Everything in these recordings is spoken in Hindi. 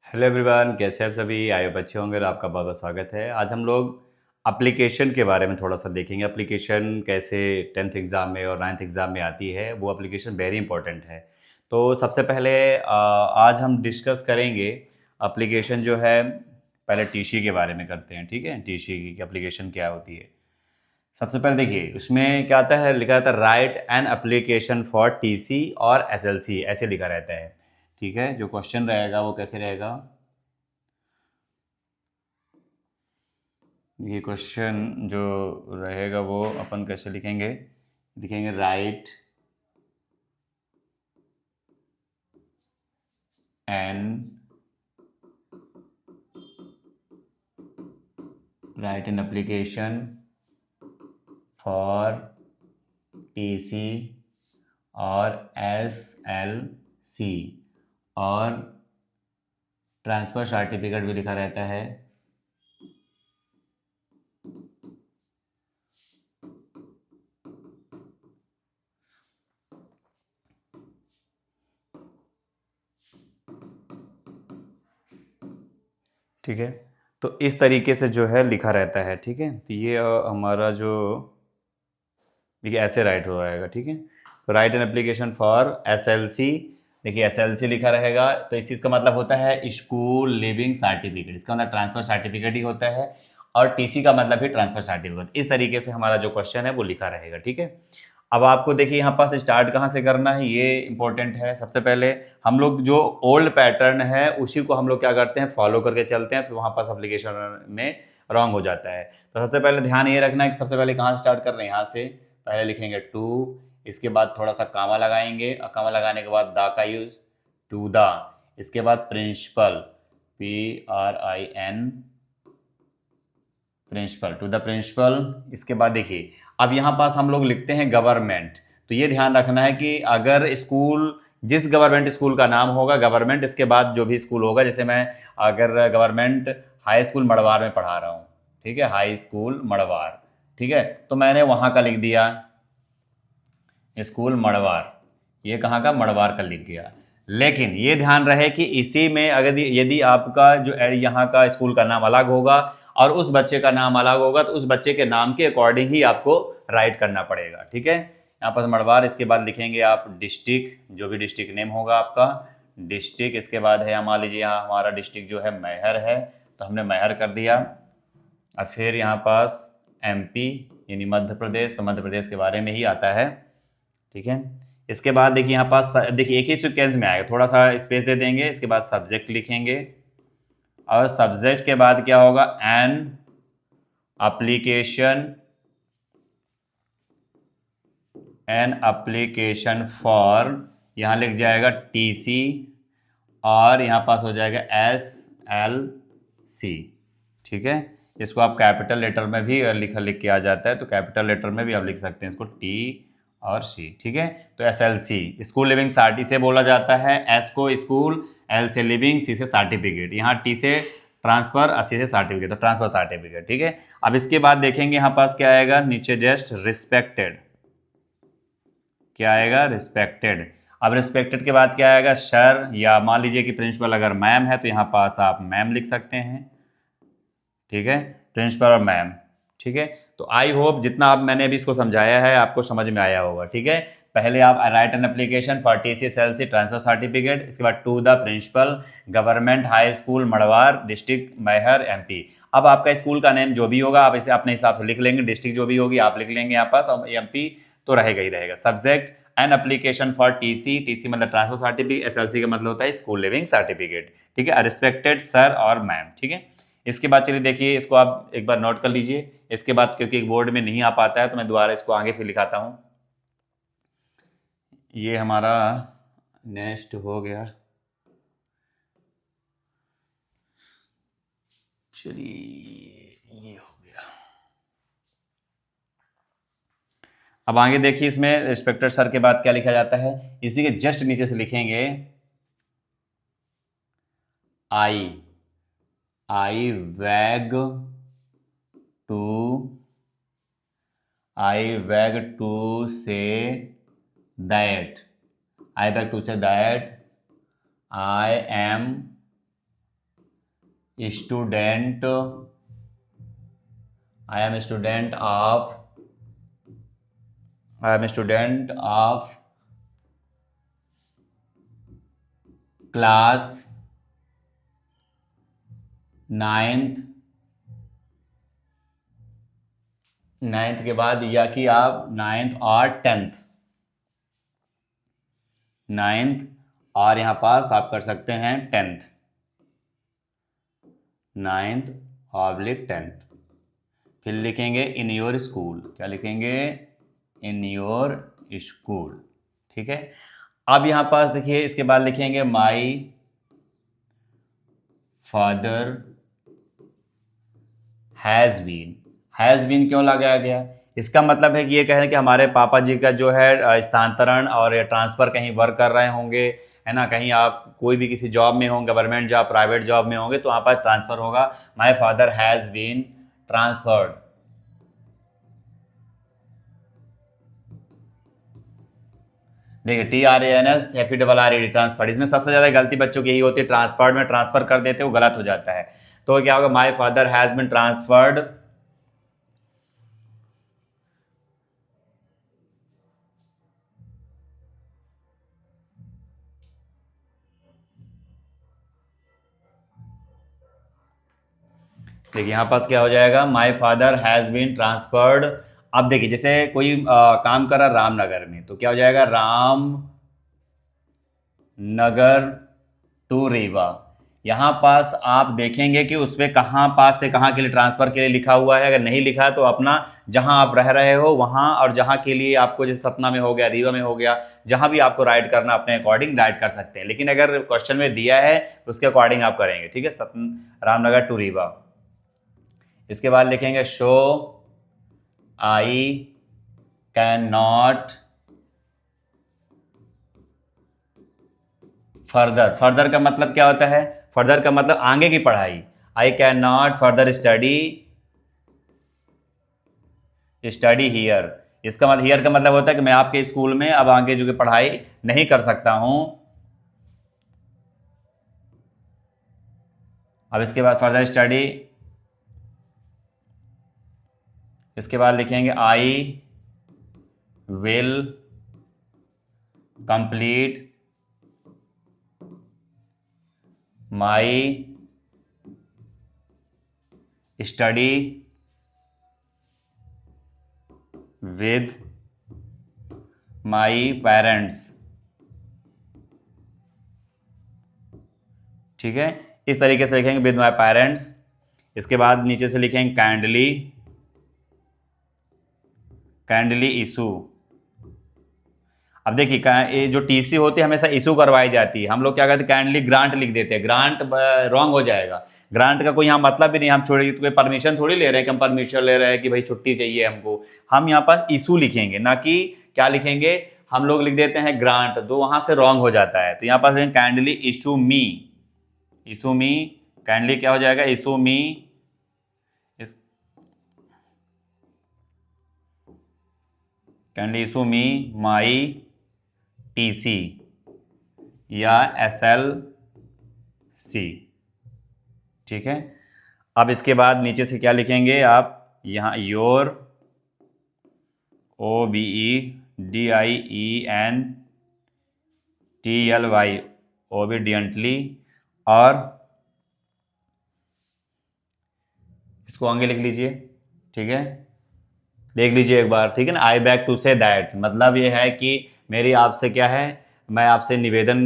हेलो एवरीवन, कैसे हैं आप सभी। आए हो अच्छे होंगे और आपका बहुत बहुत स्वागत है। आज हम लोग एप्लीकेशन के बारे में थोड़ा सा देखेंगे। एप्लीकेशन कैसे 10th एग्ज़ाम में और 9th एग्ज़ाम में आती है, वो एप्लीकेशन वेरी इंपॉर्टेंट है। तो सबसे पहले आज हम डिस्कस करेंगे एप्लीकेशन जो है। पहले टीसी के बारे में करते हैं, ठीक है। टीसी की एप्लीकेशन क्या होती है। सबसे पहले देखिए उसमें क्या आता है, लिखा रहता है right an application for TC और एसएलसी, ऐसे लिखा रहता है। ठीक है, जो क्वेश्चन रहेगा वो कैसे रहेगा। ये क्वेश्चन जो रहेगा वो अपन कैसे लिखेंगे। लिखेंगे an write an application for TC और एसएलसी और ट्रांसफ़र सर्टिफिकेट भी लिखा रहता है। ठीक है, तो इस तरीके से जो है लिखा रहता है। ठीक है, तो ये हमारा जो देखिए ऐसे राइट हो जाएगा। ठीक है, तो right an application for SLC. देखिए एसएलसी लिखा रहेगा तो इस चीज़ का मतलब होता है स्कूल लिविंग सर्टिफिकेट, इसका मतलब ट्रांसफर सर्टिफिकेट ही होता है। और टीसी का मतलब भी ट्रांसफर सर्टिफिकेट। इस तरीके से हमारा जो क्वेश्चन है वो लिखा रहेगा। ठीक है, अब आपको देखिए यहाँ पास स्टार्ट कहाँ से करना है, ये इंपॉर्टेंट है। सबसे पहले हम लोग जो ओल्ड पैटर्न है उसी को हम लोग क्या करते हैं, फॉलो करके चलते हैं, फिर वहाँ पास एप्लीकेशन में रॉन्ग हो जाता है। तो सबसे पहले ध्यान ये रखना है कि सबसे पहले कहाँ से स्टार्ट कर रहे हैं, यहाँ से पहले लिखेंगे टू, इसके बाद थोड़ा सा कामा लगाएंगे और कामा लगाने के बाद दा का यूज, टू दा। इसके बाद principal, PRIN, principal, to the principal. इसके बाद देखिए अब यहाँ पास हम लोग लिखते हैं गवर्नमेंट। तो ये ध्यान रखना है कि अगर स्कूल, जिस गवर्नमेंट स्कूल का नाम होगा गवर्नमेंट, इसके बाद जो भी स्कूल होगा, जैसे मैं अगर गवर्नमेंट हाई स्कूल मड़वार में पढ़ा रहा हूँ, ठीक है, हाई स्कूल मड़वार, ठीक है, तो मैंने वहाँ का लिख दिया स्कूल मड़वार, ये कहाँ का, मड़वार का लिख गया। लेकिन ये ध्यान रहे कि इसी में अगर यदि आपका जो यहाँ का स्कूल का नाम अलग होगा और उस बच्चे का नाम अलग होगा तो उस बच्चे के नाम के अकॉर्डिंग ही आपको राइट करना पड़ेगा। ठीक है, यहाँ पर मड़वार, इसके बाद लिखेंगे आप डिस्ट्रिक्ट, जो भी डिस्ट्रिक्ट नेम होगा आपका डिस्ट्रिक्ट। इसके बाद है, मान लीजिए यहाँ हमारा डिस्ट्रिक्ट जो है मैहर है, तो हमने मैहर कर दिया। और फिर यहाँ पास MP यानी मध्य प्रदेश, तो मध्य प्रदेश के बारे में ही आता है। ठीक है, इसके बाद देखिए यहाँ पास देखिए एक ही सिक्वेंस में आएगा, थोड़ा सा स्पेस दे देंगे, इसके बाद सब्जेक्ट लिखेंगे और सब्जेक्ट के बाद क्या होगा, एन एप्लीकेशन, फॉर, यहाँ लिख जाएगा TC और यहाँ पास हो जाएगा SLC। ठीक है, इसको आप कैपिटल लेटर में भी लिख के आ जाता है, तो कैपिटल लेटर में भी आप लिख सकते हैं इसको T और C। ठीक है, तो SLC स्कूल लिविंग सर्टी से बोला जाता है, S को स्कूल, L से लिविंग, C से सर्टिफिकेट, यहाँ T से ट्रांसफर और C से सर्टिफिकेट, तो ट्रांसफर सर्टिफिकेट। ठीक है, अब इसके बाद देखेंगे यहाँ पास क्या आएगा, नीचे जस्ट रिस्पेक्टेड, क्या आएगा, रिस्पेक्टेड। अब रिस्पेक्टेड के बाद क्या आएगा, सर, या मान लीजिए कि प्रिंसिपल अगर मैम है तो यहाँ पास आप मैम लिख सकते हैं। ठीक है, प्रिंसिपल और मैम। ठीक है, तो आई होप जितना आप मैंने अभी इसको समझाया है आपको समझ में आया होगा। ठीक है, पहले आप write an application for TCSLC transfer certificate, इसके बाद to the principal government high school Madwar district Maihar MP। अब आपका स्कूल का नेम जो भी होगा आप इसे अपने हिसाब से लिख लेंगे, डिस्ट्रिक्ट जो भी होगी आप लिख लेंगे यहाँ पास, और MP तो रहेगा ही रहेगा। Subject N application for TC मतलब ट्रांसफर सर्टिफिकेट, SLC का मतलब होता है स्कूल लिविंग सर्टिफिकेट। ठीक है, रिस्पेक्टेड सर और मैम। ठीक है, इसके बाद चलिए देखिए इसको आप एक बार नोट कर लीजिए। इसके बाद क्योंकि बोर्ड में नहीं आ पाता है तो मैं दोबारा इसको आगे फिर लिखाता हूँ। ये हमारा नेक्स्ट हो गया, चलिए ये हो गया। अब आगे देखिए इसमें इंस्पेक्टर सर के बाद क्या लिखा जाता है, इसी के जस्ट नीचे से लिखेंगे आई beg to say that, I back to say that I am student, I am student of, I am student of class 9th, 9th के बाद या कि आप 9th और 10th, 9th और यहाँ पास आप कर सकते हैं 10th, 9th ऑब्लिक 10th। फिर लिखेंगे इन योर स्कूल, क्या लिखेंगे, इन योर स्कूल, ठीक है। अब यहाँ पास देखिए इसके बाद लिखेंगे my father has been. Has been क्यों लगाया गया, इसका मतलब है कि ये कह रहे हैं कि हमारे पापा जी का जो है स्थानांतरण और ट्रांसफ़र कहीं वर्क कर रहे होंगे, है ना, कहीं आप कोई भी किसी जॉब में होंगे, गवर्नमेंट जॉब, प्राइवेट जॉब में होंगे, तो वहाँ पर ट्रांसफ़र होगा, my father has been transferred. देखिए TRANSFERRED ट्रांसफर्ड, इसमें सबसे ज़्यादा गलती बच्चों की यही होती है, ट्रांसफर्ड में ट्रांसफ़र कर देते वो गलत हो जाता है। तो क्या होगा, my father has been transferred देखिए यहाँ पास क्या हो जाएगा, my father has been transferred. अब देखिए जैसे कोई काम कर रहा रामनगर में, तो क्या हो जाएगा, राम नगर टू रीवा। यहाँ पास आप देखेंगे कि उसमें कहाँ पास से कहाँ के लिए ट्रांसफ़र के लिए लिखा हुआ है, अगर नहीं लिखा है तो अपना जहाँ आप रह रहे हो वहाँ, और जहाँ के लिए आपको जैसे सतना में हो गया, रीवा में हो गया, जहाँ भी आपको राइट करना अपने अकॉर्डिंग राइट कर सकते हैं, लेकिन अगर क्वेश्चन में दिया है तो उसके अकॉर्डिंग आप करेंगे, ठीक है, रामनगर टू रीवा। इसके बाद लिखेंगे show I can not further. Further का मतलब क्या होता है, फर्दर का मतलब आगे की पढ़ाई, आई can not further study here. इसका मतलब हियर का मतलब होता है कि मैं आपके स्कूल में अब आगे जो कि पढ़ाई नहीं कर सकता हूं। अब इसके बाद फर्दर स्टडी, इसके बाद लिखेंगे आई will complete my study with my parents, ठीक है, इस तरीके से लिखेंगे विद माई पेरेंट्स। इसके बाद नीचे से लिखेंगे काइंडली, काइंडली इशू। अब देखिए ये जो टीसी होती है हमेशा इशू करवाई जाती है, हम लोग क्या करते हैं काइंडली ग्रांट लिख देते हैं, ग्रांट रॉन्ग हो जाएगा, ग्रांट का कोई यहाँ मतलब भी नहीं, हम छोड़िए कोई परमिशन थोड़ी ले रहे हैं कि हम परमिशन ले रहे हैं कि भाई छुट्टी चाहिए हमको, हम यहाँ पास इशू लिखेंगे, ना कि क्या लिखेंगे, हम लोग लिख देते हैं ग्रांट, तो वहाँ से रॉन्ग हो जाता है। तो यहाँ पास काइंडली इशू मी, इशू मी, काइंडली क्या हो जाएगा, इशू मी, काइंडली इशू मी माई टीसी या SLC, ठीक है। अब इसके बाद नीचे से क्या लिखेंगे आप, यहाँ योर OBEDIENTLY ओबीडियंटली, और इसको आगे लिख लीजिए, ठीक है, देख लीजिए एक बार, ठीक है ना, आई बैक टू से दैट, मतलब ये है कि मेरी आपसे क्या है, मैं आपसे निवेदन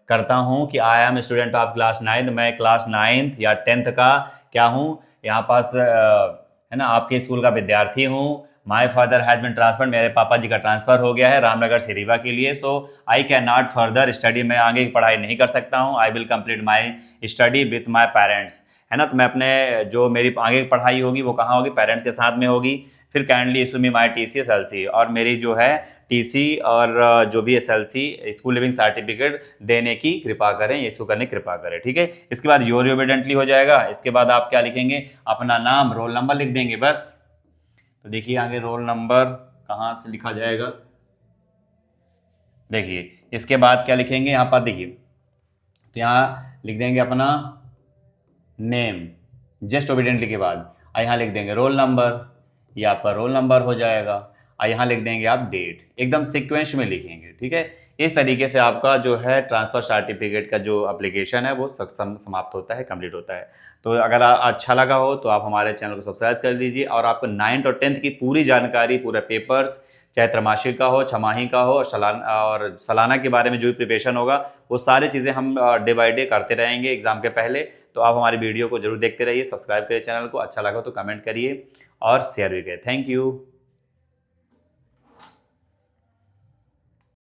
करता हूँ कि आई am student of class 9th, मैं क्लास 9th या 10th का क्या हूँ, यहाँ पास है ना, आपके स्कूल का विद्यार्थी हूँ। माई फादर हैज़ बिन ट्रांसफर, मेरे पापा जी का ट्रांसफ़र हो गया है रामनगर से रीवा के लिए। So I can not further study, मैं आगे की पढ़ाई नहीं कर सकता हूँ। I will complete my study with my parents, है ना, तो मैं अपने जो मेरी आगे की पढ़ाई होगी वो कहाँ होगी, पेरेंट्स के साथ में होगी। फिर काइंडली इशू मी माई TC SLC, और मेरी जो है TC और जो भी SLC स्कूल लिविंग सर्टिफिकेट देने की कृपा करें, इशू करने की कृपा करें, ठीक है। इसके बाद योर ओबीडियंटली हो जाएगा। इसके बाद आप क्या लिखेंगे, अपना नाम, रोल नंबर लिख देंगे बस। तो देखिए आगे रोल नंबर कहाँ से लिखा जाएगा, देखिए इसके बाद क्या लिखेंगे यहाँ पर, देखिए तो यहाँ लिख देंगे अपना नेम जस्ट ओबीडियंटली के बाद यहाँ लिख देंगे रोल नंबर, ये आपका रोल नंबर हो जाएगा। यहाँ लिख देंगे आप डेट, एकदम सीक्वेंस में लिखेंगे, ठीक है। इस तरीके से आपका जो है ट्रांसफ़र सर्टिफिकेट का जो एप्लीकेशन है वो समाप्त होता है, कंप्लीट होता है। तो अगर अच्छा लगा हो तो आप हमारे चैनल को सब्सक्राइब कर लीजिए, और आपको 9th और 10th की पूरी जानकारी, पूरे पेपर्स, चाहे त्रैमासिक का हो, छमाही का हो, और सालाना के बारे में जो भी प्रिपरेशन होगा, वो सारी चीज़ें हम डे बाई डे करते रहेंगे एग्जाम के पहले। तो आप हमारी वीडियो को जरूर देखते रहिए, सब्सक्राइब करिए चैनल को, अच्छा लगा तो कमेंट करिए और शेयर भी करिए। Thank you.